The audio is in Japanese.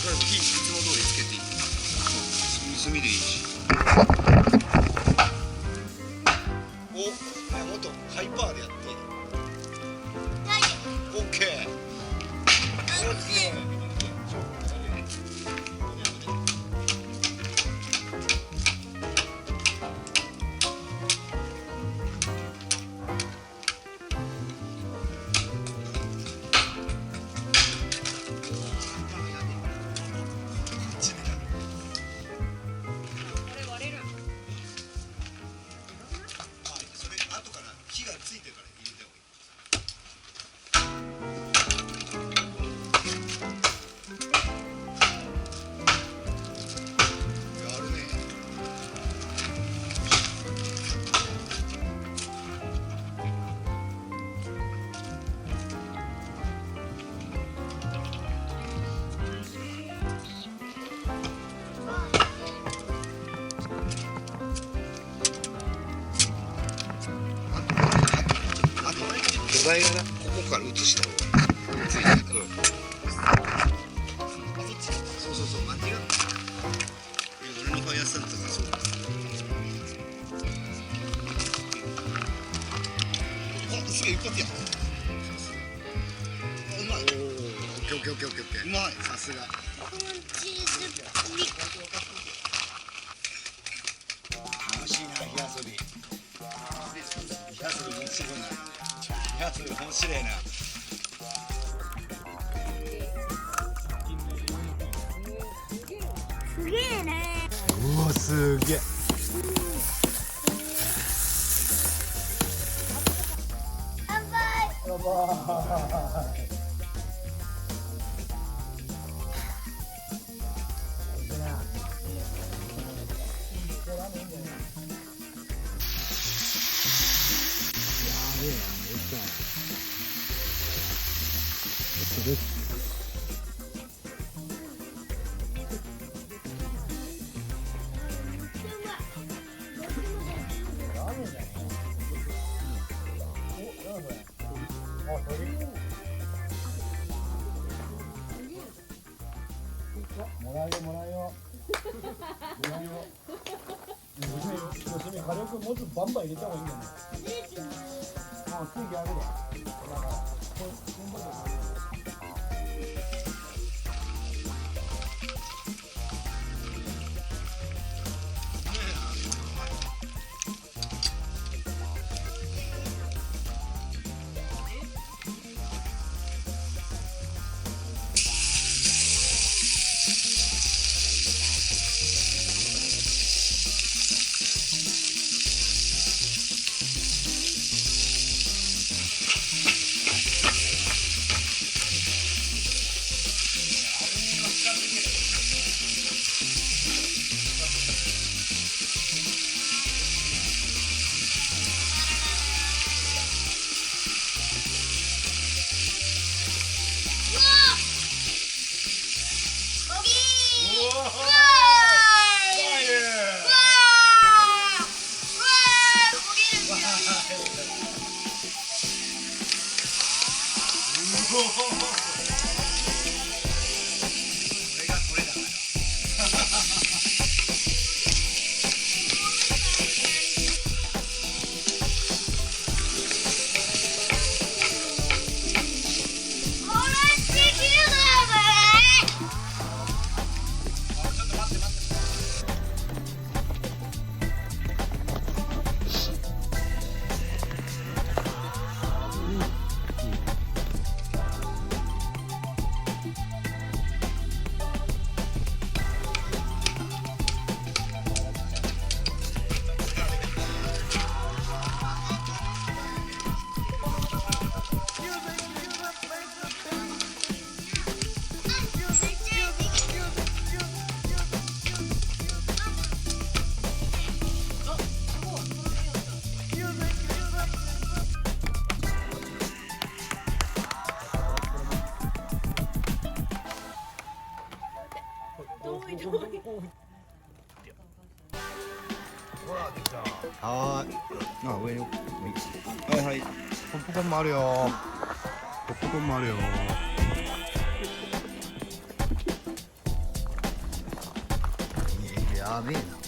りあえず火いつも通りつけていい。炭でいいし。お、もっとハイパーでやっていい。オッケー。オッケー。土台がな、ここから移した方がついてる。そうそうそう、間違った。俺の顔やったんだからそう。あ、すげえ一発やん。うまい。おー、オッケーオッケーオッケーオッケー。うまい、さすが。楽しいな、火遊び。火遊び面白いな。火遊び面白いな。すげえね。うわ、すげえ。乾杯。やばい。もらえよもらえよ。もらえよ。火力もうちょっとバンバン入れた方がいいんだよね。あ、空気あるわ。だからはーい。あ、上に。はいはい。ポップコーンもあるよ。ポップコーンもあるよ。やべえな。